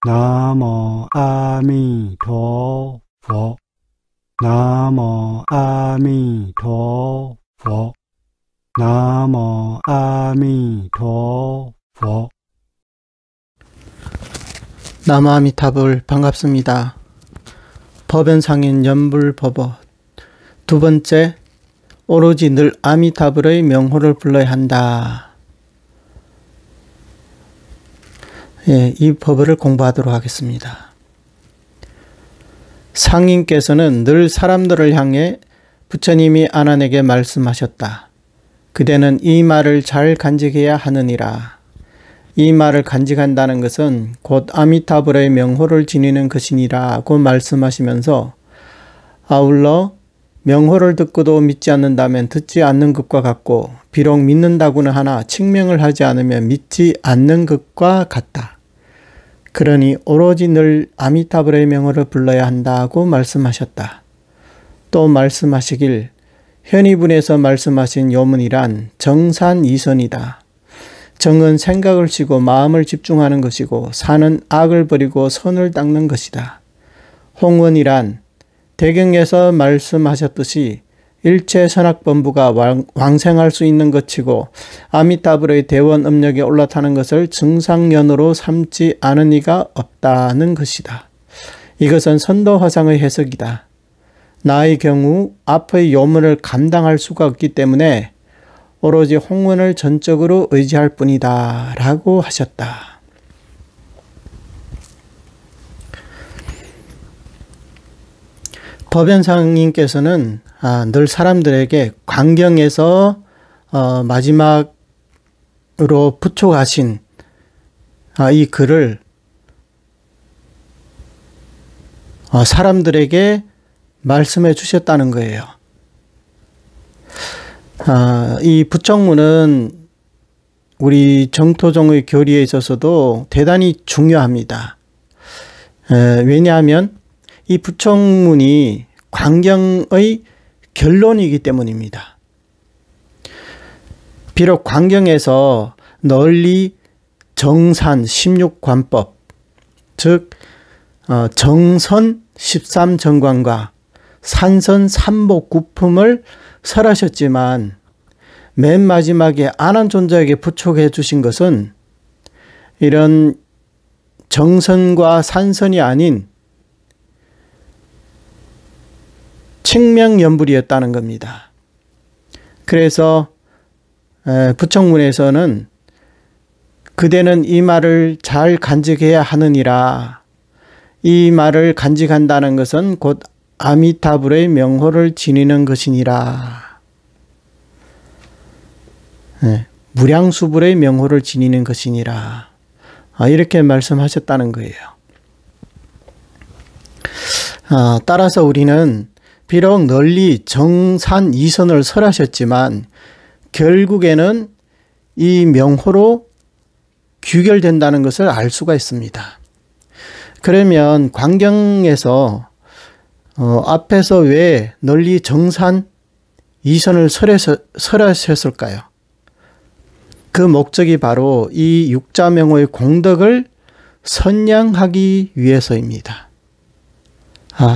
나모 아미陀佛 나모 아미陀佛 나모 아미陀佛 나무아미타불 반갑습니다. 법연상인 연불법어 두 번째, 오로지 늘 아미타불의 명호를 불러야 한다. 이 법어를 공부하도록 하겠습니다. 상인께서는 늘 사람들을 향해 부처님이 아난에게 말씀하셨다. 그대는 이 말을 잘 간직해야 하느니라. 이 말을 간직한다는 것은 곧 아미타불의 명호를 지니는 것이니라고 말씀하시면서 아울러 명호를 듣고도 믿지 않는다면 듣지 않는 것과 같고 비록 믿는다고는 하나 칭명을 하지 않으면 믿지 않는 것과 같다. 그러니 오로지 늘 아미타불의 명호를 불러야 한다고 말씀하셨다. 또 말씀하시길 현의분에서 말씀하신 요문이란 정산이선이다. 정은 생각을 쉬고 마음을 집중하는 것이고 산은 악을 버리고 선을 닦는 것이다. 홍원이란 대경에서 말씀하셨듯이 일체 선악범부가 왕생할 수 있는 것이고 아미타불의 대원 음력에 올라타는 것을 증상연으로 삼지 않은 이가 없다는 것이다. 이것은 선도화상의 해석이다. 나의 경우 앞의 요문을 감당할 수가 없기 때문에 오로지 홍원을 전적으로 의지할 뿐이다 라고 하셨다. 법연상님께서는 늘 사람들에게 광경에서 마지막으로 부촉하신 이 글을 사람들에게 말씀해 주셨다는 거예요. 이 부척문은 우리 정토종의 교리에 있어서도 대단히 중요합니다. 왜냐하면 이 부척문이 광경의 결론이기 때문입니다. 비록 광경에서 널리 정산 16관법, 즉 정선 13정관과 산선 삼복구품을 설하셨지만 맨 마지막에 아난존자에게 부촉해 주신 것은 이런 정선과 산선이 아닌 칭명연불이었다는 겁니다. 그래서 부척문에서는 그대는 이 말을 잘 간직해야 하느니라. 이 말을 간직한다는 것은 곧 아미타불의 명호를 지니는 것이니라. 무량수불의 명호를 지니는 것이니라. 이렇게 말씀하셨다는 거예요. 따라서 우리는 비록 널리 정산 이선을 설하셨지만 결국에는 이 명호로 규결된다는 것을 알 수가 있습니다. 그러면 광경에서 앞에서 왜 널리 정산 이선을 설하셨을까요? 그 목적이 바로 이 육자명호의 공덕을 선양하기 위해서입니다.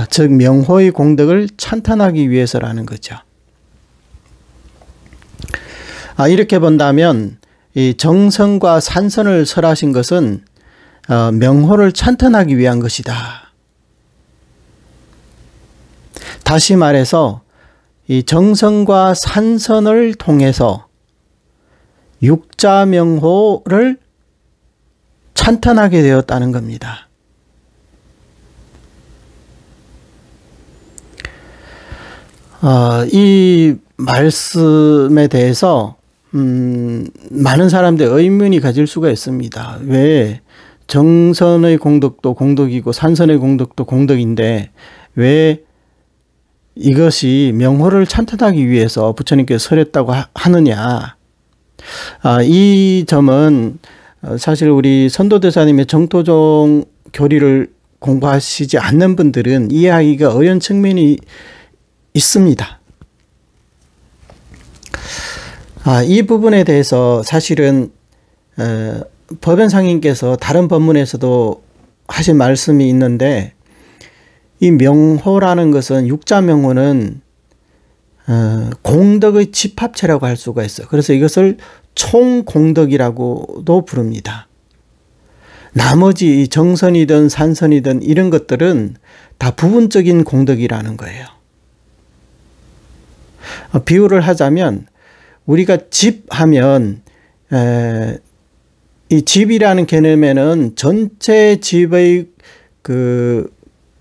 즉 명호의 공덕을 찬탄하기 위해서라는 거죠. 이렇게 본다면 이 정선과 산선을 설하신 것은 명호를 찬탄하기 위한 것이다. 다시 말해서 이 정선과 산선을 통해서 육자명호를 찬탄하게 되었다는 겁니다. 이 말씀에 대해서 많은 사람들이 의문이 가질 수가 있습니다. 왜 정선의 공덕도 공덕이고 산선의 공덕도 공덕인데 왜 이것이 명호를 찬탄하기 위해서 부처님께서 설했다고 하느냐. 이 점은 사실 우리 선도대사님의 정토종 교리를 공부하시지 않는 분들은 이해하기가 어려운 측면이 있습니다. 이 부분에 대해서 사실은 법연상인께서 다른 법문에서도 하신 말씀이 있는데, 이 명호라는 것은, 육자명호는 공덕의 집합체라고 할 수가 있어요. 그래서 이것을 총공덕이라고도 부릅니다. 나머지 정선이든 산선이든 이런 것들은 다 부분적인 공덕이라는 거예요. 비유를 하자면 우리가 집 하면 이 집이라는 개념에는 전체 집의 그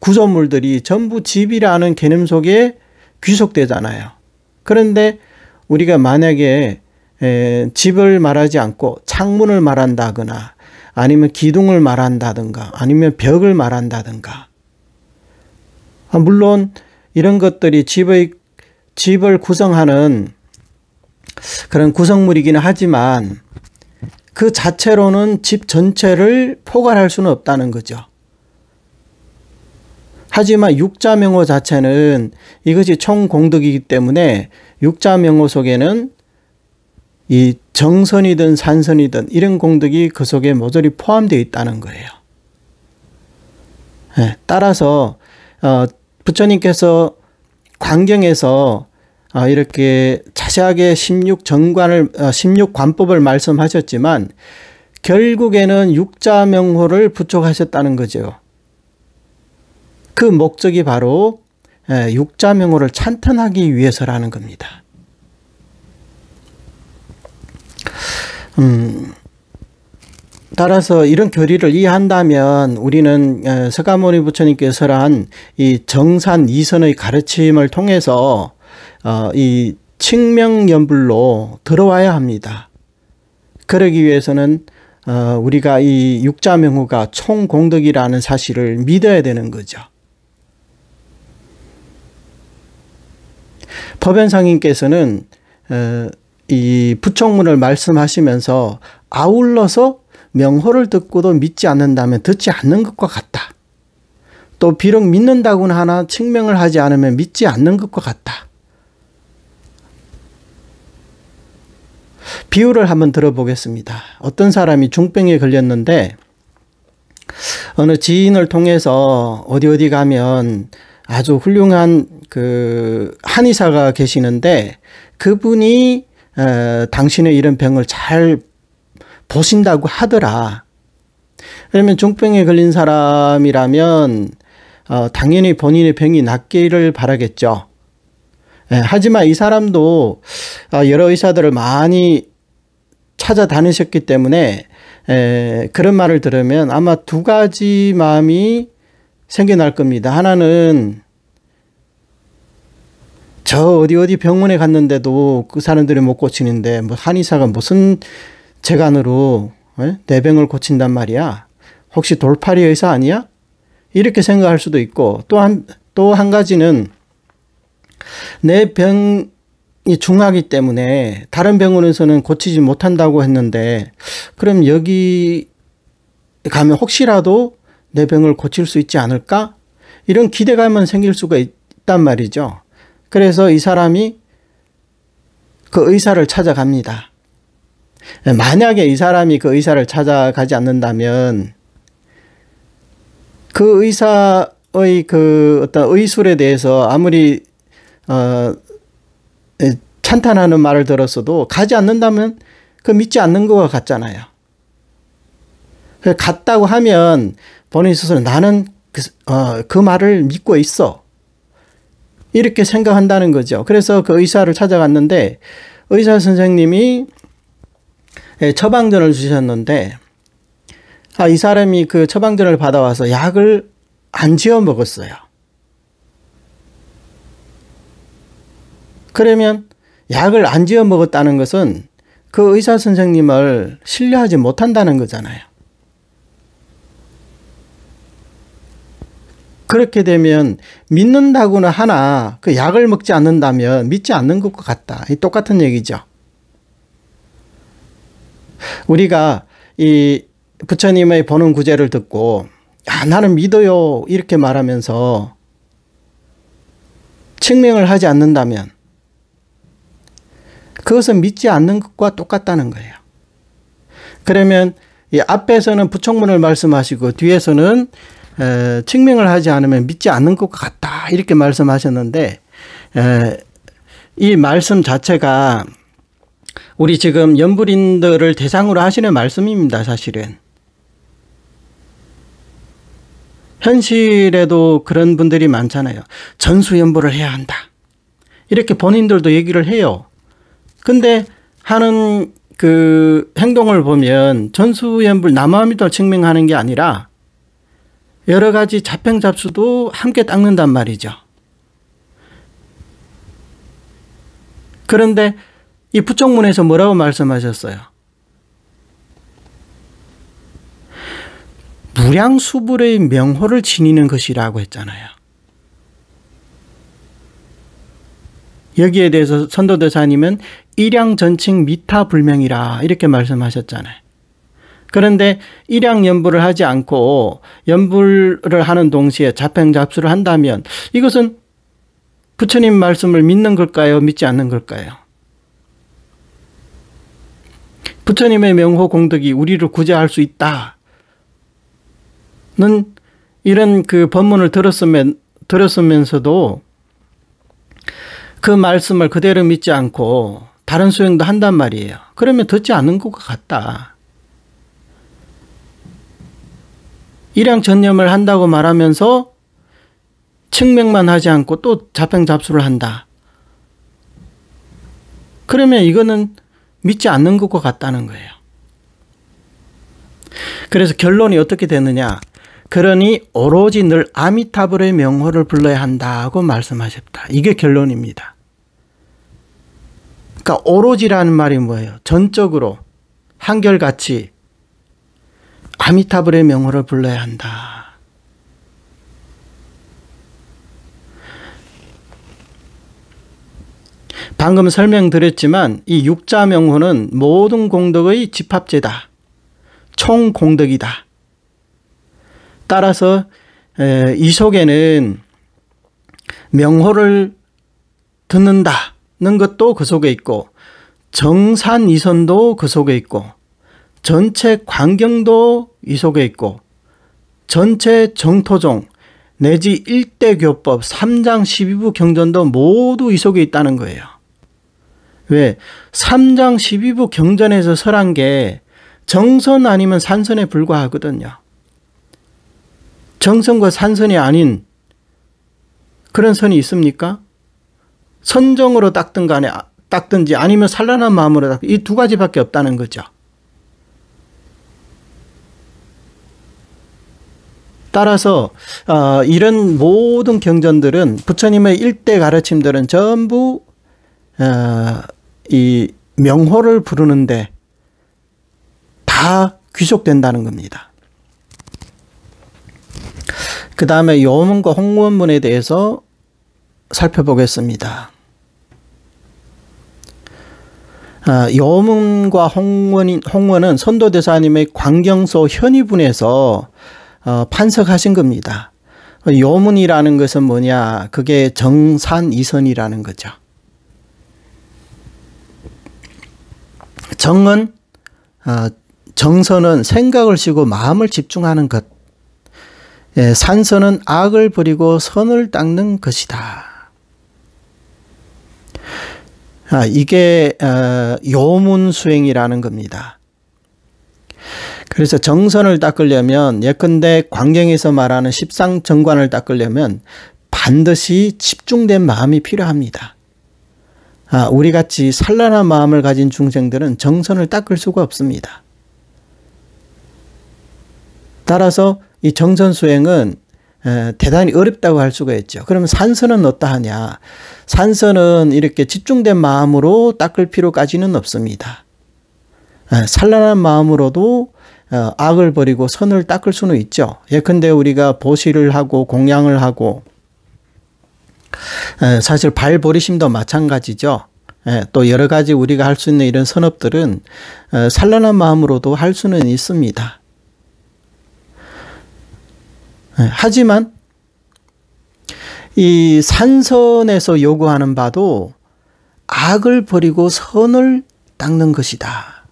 구조물들이 전부 집이라는 개념 속에 귀속되잖아요. 그런데 우리가 만약에 집을 말하지 않고 창문을 말한다거나 아니면 기둥을 말한다든가 아니면 벽을 말한다든가, 물론 이런 것들이 집을 구성하는 그런 구성물이기는 하지만 그 자체로는 집 전체를 포괄할 수는 없다는 거죠. 하지만 육자명호 자체는 이것이 총공덕이기 때문에 육자명호 속에는 이 정선이든 산선이든 이런 공덕이 그 속에 모조리 포함되어 있다는 거예요. 따라서 부처님께서 광경에서 이렇게 자세하게 16관법을 말씀하셨지만 결국에는 육자명호를 부촉하셨다는 거죠. 그 목적이 바로 육자명호를 찬탄하기 위해서라는 겁니다. 따라서 이런 교리를 이해한다면 우리는 서가모니 부처님께서 설한 이 정산 이선의 가르침을 통해서 이 칭명연불로 들어와야 합니다. 그러기 위해서는 우리가 이 육자명호가 총공덕이라는 사실을 믿어야 되는 거죠. 법연상인께서는 이 부총문을 말씀하시면서 아울러서 명호를 듣고도 믿지 않는다면 듣지 않는 것과 같다. 또 비록 믿는다고는 하나 칭명을 하지 않으면 믿지 않는 것과 같다. 비유를 한번 들어보겠습니다. 어떤 사람이 중병에 걸렸는데 어느 지인을 통해서 어디 가면 아주 훌륭한 그 한의사가 계시는데 그분이 당신의 이런 병을 잘 보신다고 하더라. 그러면 중병에 걸린 사람이라면 당연히 본인의 병이 낫기를 바라겠죠. 하지만 이 사람도 여러 의사들을 많이 찾아다니셨기 때문에 그런 말을 들으면 아마 두 가지 마음이 생겨날 겁니다. 하나는 저 어디 병원에 갔는데도 그 사람들이 못 고치는데 뭐 한의사가 무슨 재간으로 내 병을 고친단 말이야. 혹시 돌팔이 의사 아니야? 이렇게 생각할 수도 있고, 또 한 가지는 내 병이 중하기 때문에 다른 병원에서는 고치지 못한다고 했는데 그럼 여기 가면 혹시라도 내 병을 고칠 수 있지 않을까? 이런 기대감은 생길 수가 있단 말이죠. 그래서 이 사람이 그 의사를 찾아갑니다. 만약에 이 사람이 그 의사를 찾아가지 않는다면 그 의사의 그 어떤 의술에 대해서 아무리 찬탄하는 말을 들었어도 가지 않는다면 그 믿지 않는 것과 같잖아요. 같다고 하면 본인 스스로 나는 그 말을 믿고 있어. 이렇게 생각한다는 거죠. 그래서 그 의사를 찾아갔는데 의사 선생님이 처방전을 주셨는데 이 사람이 그 처방전을 받아와서 약을 안 지어 먹었어요. 그러면 약을 안 지어 먹었다는 것은 그 의사 선생님을 신뢰하지 못한다는 거잖아요. 그렇게 되면 믿는다고는 하나 그 약을 먹지 않는다면 믿지 않는 것과 같다. 똑같은 얘기죠. 우리가 이 부처님의 보는 구제를 듣고 나는 믿어요 이렇게 말하면서 증명을 하지 않는다면 그것은 믿지 않는 것과 똑같다는 거예요. 그러면 이 앞에서는 부총문을 말씀하시고 뒤에서는 증명을 하지 않으면 믿지 않는 것 같다 이렇게 말씀하셨는데 이 말씀 자체가 우리 지금 연불인들을 대상으로 하시는 말씀입니다. 사실은 현실에도 그런 분들이 많잖아요. 전수연불을 해야 한다 이렇게 본인들도 얘기를 해요. 근데 하는 그 행동을 보면 전수연불 남아미도 증명하는 게 아니라 여러 가지 자평잡수도 함께 닦는단 말이죠. 그런데 이 부총문에서 뭐라고 말씀하셨어요? 무량수불의 명호를 지니는 것이라고 했잖아요. 여기에 대해서 선도대사님은 일양전칭 미타불명이라 이렇게 말씀하셨잖아요. 그런데 일양연불을 하지 않고 연불을 하는 동시에 자평잡수를 한다면 이것은 부처님 말씀을 믿는 걸까요? 믿지 않는 걸까요? 부처님의 명호 공덕이 우리를 구제할 수 있다는 이런 그 법문을 들었으면서도 그 말씀을 그대로 믿지 않고 다른 수행도 한단 말이에요. 그러면 듣지 않는 것 같다. 일양전념을 한다고 말하면서 측명만 하지 않고 또 자평잡수를 한다. 그러면 이거는 믿지 않는 것과 같다는 거예요. 그래서 결론이 어떻게 되느냐. 그러니 오로지 늘 아미타불의 명호를 불러야 한다고 말씀하셨다. 이게 결론입니다. 그러니까 오로지라는 말이 뭐예요? 전적으로 한결같이 아미타불의 명호를 불러야 한다. 방금 설명드렸지만 이 육자 명호는 모든 공덕의 집합제다. 총공덕이다. 따라서 이 속에는 명호를 듣는다는 것도 그 속에 있고 정산이선도 그 속에 있고 전체 광경도 이 속에 있고 전체 정토종 내지 일대교법 3장 12부 경전도 모두 이 속에 있다는 거예요. 왜? 3장 12부 경전에서 설한 게 정선 아니면 산선에 불과하거든요. 정선과 산선이 아닌 그런 선이 있습니까? 선정으로 닦든지 아니면 산란한 마음으로 닦든지 이 두 가지밖에 없다는 거죠. 따라서 이런 모든 경전들은 부처님의 일대 가르침들은 전부 이 명호를 부르는데 다 귀속된다는 겁니다. 그 다음에 요문과 홍원문에 대해서 살펴보겠습니다. 요문과 홍원은 선도대사님의 광경소 현의분에서 판석하신 겁니다. 요문이라는 것은 뭐냐? 그게 정산이선이라는 거죠. 정선은 생각을 쉬고 마음을 집중하는 것. 산선은 악을 버리고 선을 닦는 것이다. 이게 요문수행이라는 겁니다. 그래서 정선을 닦으려면 예컨대 광경에서 말하는 십상정관을 닦으려면 반드시 집중된 마음이 필요합니다. 우리같이 산란한 마음을 가진 중생들은 정선을 닦을 수가 없습니다. 따라서 이 정선수행은 대단히 어렵다고 할 수가 있죠. 그러면 산선은 어떠하냐? 산선은 이렇게 집중된 마음으로 닦을 필요까지는 없습니다. 산란한 마음으로도 악을 버리고 선을 닦을 수는 있죠. 예컨대 우리가 보시를 하고 공양을 하고 사실 발보리심도 마찬가지죠. 또 여러 가지 우리가 할 수 있는 이런 선업들은 산란한 마음으로도 할 수는 있습니다. 하지만 이 산선에서 요구하는 바도 악을 버리고 선을 닦는 것이다.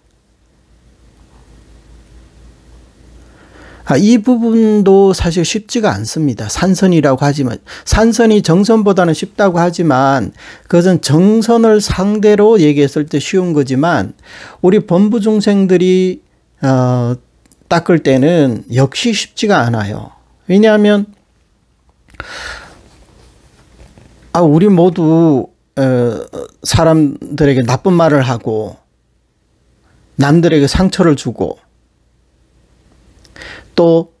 이 부분도 사실 쉽지가 않습니다. 산선이라고 하지만, 산선이 정선보다는 쉽다고 하지만 그것은 정선을 상대로 얘기했을 때 쉬운 거지만 우리 범부 중생들이 닦을 때는 역시 쉽지가 않아요. 왜냐하면 우리 모두 사람들에게 나쁜 말을 하고 남들에게 상처를 주고 또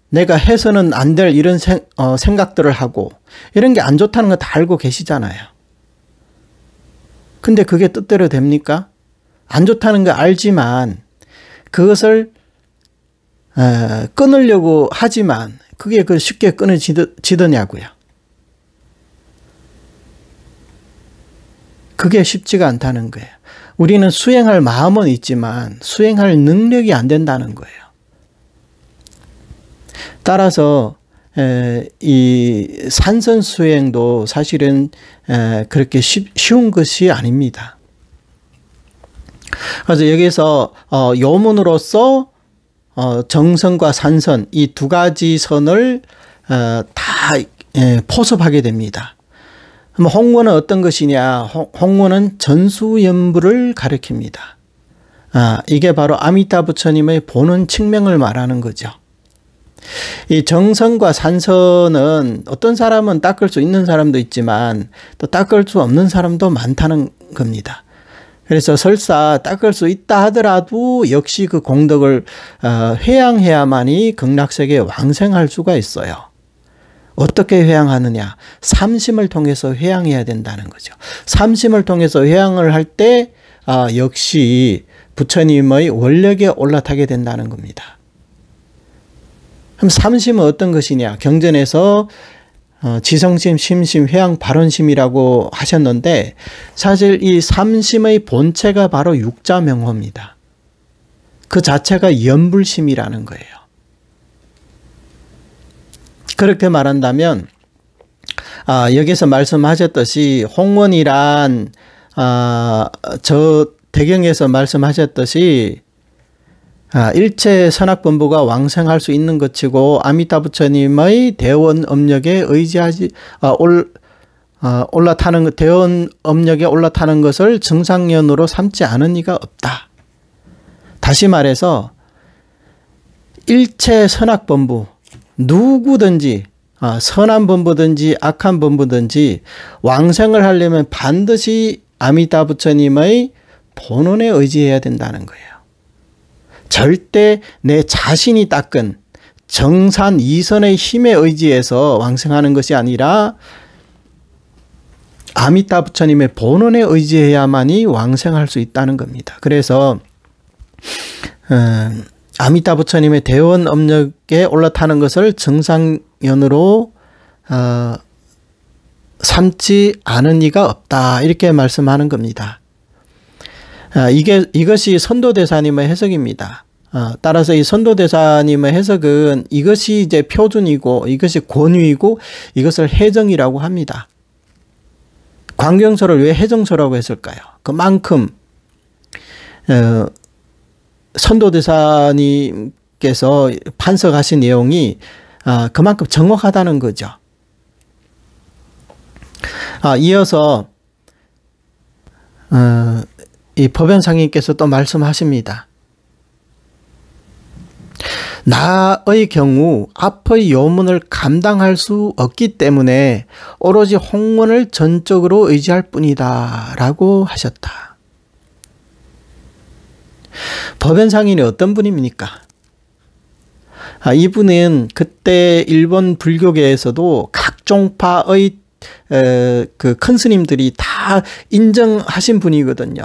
내가 해서는 안 될 이런 생각들을 하고 이런 게 안 좋다는 거 다 알고 계시잖아요. 근데 그게 뜻대로 됩니까? 안 좋다는 거 알지만 그것을 끊으려고 하지만 그게 쉽게 끊어지더냐고요. 그게 쉽지가 않다는 거예요. 우리는 수행할 마음은 있지만 수행할 능력이 안 된다는 거예요. 따라서 이 산선 수행도 사실은 그렇게 쉬운 것이 아닙니다. 그래서 여기서 요문으로서 정선과 산선 이 두 가지 선을 다 포섭하게 됩니다. 홍문은 어떤 것이냐? 홍문은 전수연부를 가리킵니다. 이게 바로 아미타 부처님의 본원 측명을 말하는 거죠. 이 정선과 산선은 어떤 사람은 닦을 수 있는 사람도 있지만 또 닦을 수 없는 사람도 많다는 겁니다. 그래서 설사 닦을 수 있다 하더라도 역시 그 공덕을 회양해야만이 극락세계에 왕생할 수가 있어요. 어떻게 회양하느냐? 삼심을 통해서 회양해야 된다는 거죠. 삼심을 통해서 회양을 할 때 역시 부처님의 원력에 올라타게 된다는 겁니다. 그럼 삼심은 어떤 것이냐? 경전에서 지성심, 심심, 회양, 발언심이라고 하셨는데 사실 이 삼심의 본체가 바로 육자명호입니다. 그 자체가 연불심이라는 거예요. 그렇게 말한다면 여기서 말씀하셨듯이 홍원이란 저 대경에서 말씀하셨듯이 일체 선악본부가 왕생할 수 있는 것이고 아미타 부처님의 대원 업력에 의지하지 올라타는 대원 업력에 올라타는 것을 정상연으로 삼지 않은 이가 없다. 다시 말해서 일체 선악본부 누구든지 선한 본부든지 악한 본부든지 왕생을 하려면 반드시 아미타 부처님의 본원에 의지해야 된다는 거예요. 절대 내 자신이 닦은 정산 이선의 힘에 의지해서 왕생하는 것이 아니라 아미타 부처님의 본원에 의지해야만이 왕생할 수 있다는 겁니다. 그래서 아미타 부처님의 대원 업력에 올라타는 것을 정상연으로 삼지 않은 이가 없다. 이렇게 말씀하는 겁니다. 이것이 선도대사님의 해석입니다. 따라서 이 선도대사님의 해석은 이것이 이제 표준이고 이것이 권위이고 이것을 해정이라고 합니다. 광경서를 왜 해정서라고 했을까요? 그만큼 선도대사님께서 판석하신 내용이 그만큼 정확하다는 거죠. 이어서 이 법연상인께서 또 말씀하십니다. 나의 경우 앞의 요문을 감당할 수 없기 때문에 오로지 홍문을 전적으로 의지할 뿐이다 라고 하셨다. 법연상인이 어떤 분입니까? 이분은 그때 일본 불교계에서도 각종파의 그 큰 스님들이 다 인정하신 분이거든요.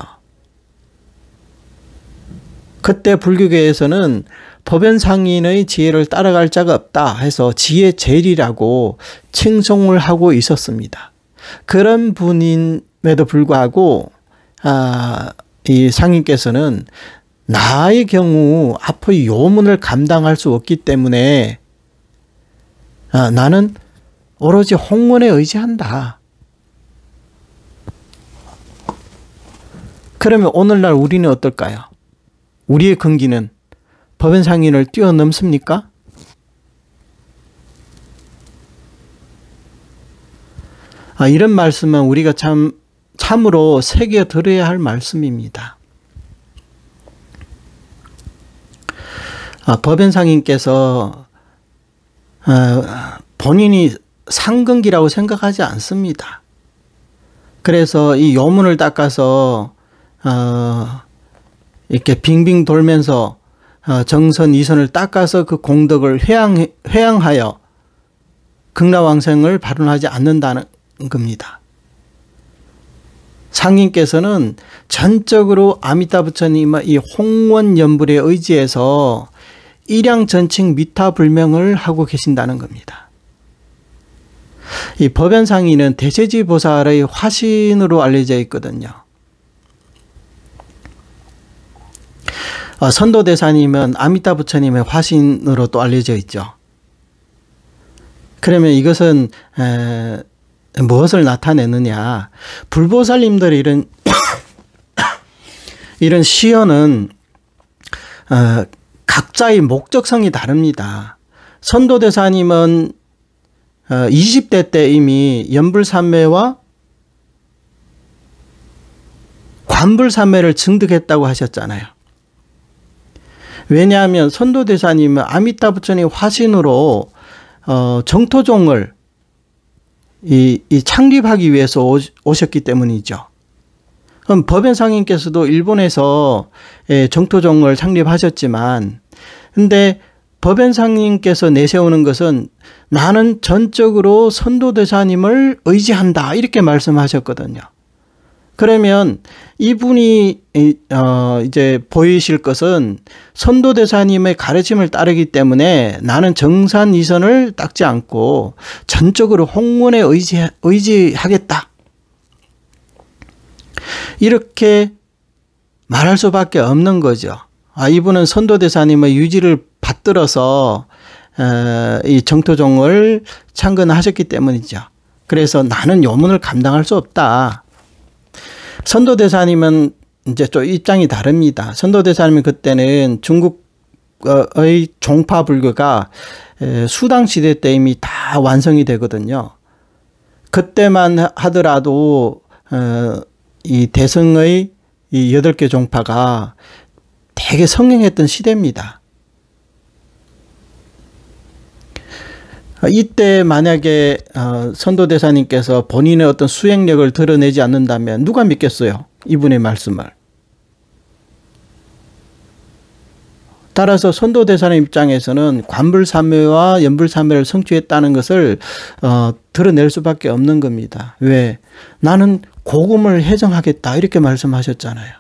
그때 불교계에서는 법연상인의 지혜를 따라갈 자가 없다 해서 지혜제일이라고 칭송을 하고 있었습니다. 그런 분임에도 불구하고 이 상인께서는 나의 경우 앞의 요문을 감당할 수 없기 때문에 나는 오로지 홍문에 의지한다. 그러면 오늘날 우리는 어떨까요? 우리의 근기는 법연상인을 뛰어넘습니까? 이런 말씀은 우리가 참으로 새겨 들어야 할 말씀입니다. 법연상인께서 본인이 상근기라고 생각하지 않습니다. 그래서 이 요문을 닦아서 이렇게 빙빙 돌면서 정선 이선을 닦아서 그 공덕을 회양하여 극락왕생을 발언하지 않는다는 겁니다. 상인께서는 전적으로 아미타 부처님의 이 홍원연불에 의지해서 일양전칭 미타불명을 하고 계신다는 겁니다. 이 법연상인은 대세지 보살의 화신으로 알려져 있거든요. 선도대사님은 아미타 부처님의 화신으로 또 알려져 있죠. 그러면 이것은 무엇을 나타내느냐? 불보살님들의 이런 시연은 각자의 목적성이 다릅니다. 선도대사님은 20대 때 이미 연불삼매와 관불삼매를 증득했다고 하셨잖아요. 왜냐하면 선도대사님은 아미타 부처님 화신으로 정토종을 창립하기 위해서 오셨기 때문이죠. 그럼 법연상인께서도 일본에서 정토종을 창립하셨지만, 근데 법연상인께서 내세우는 것은 나는 전적으로 선도대사님을 의지한다, 이렇게 말씀하셨거든요. 그러면 이분이 이제 보이실 것은 선도대사님의 가르침을 따르기 때문에 나는 정산 이선을 닦지 않고 전적으로 홍문에 의지하겠다, 이렇게 말할 수밖에 없는 거죠. 이분은 선도대사님의 유지를 받들어서 이 정토종을 창건하셨기 때문이죠. 그래서 나는 요문을 감당할 수 없다. 선도대사님은 이제 좀 입장이 다릅니다. 선도대사님은 그때는 중국의 종파불교가 수당시대 때 이미 다 완성이 되거든요. 그때만 하더라도 이 대승의 이 8개 종파가 되게 성행했던 시대입니다. 이때 만약에 선도대사님께서 본인의 어떤 수행력을 드러내지 않는다면 누가 믿겠어요? 이분의 말씀을. 따라서 선도대사님 입장에서는 관불삼매와 연불삼매를 성취했다는 것을 드러낼 수밖에 없는 겁니다. 왜? 나는 고금을 해정하겠다, 이렇게 말씀하셨잖아요.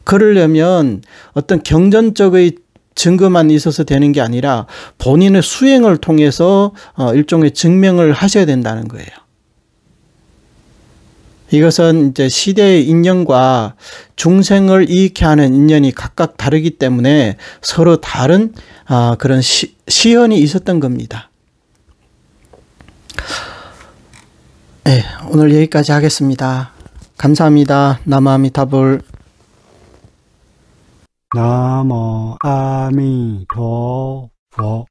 그러려면 어떤 경전적의 증거만 있어서 되는 게 아니라 본인의 수행을 통해서 일종의 증명을 하셔야 된다는 거예요. 이것은 이제 시대의 인연과 중생을 이익해 하는 인연이 각각 다르기 때문에 서로 다른 그런 시연이 있었던 겁니다. 네, 오늘 여기까지 하겠습니다. 감사합니다. 나무아미타불. 나무 아미陀佛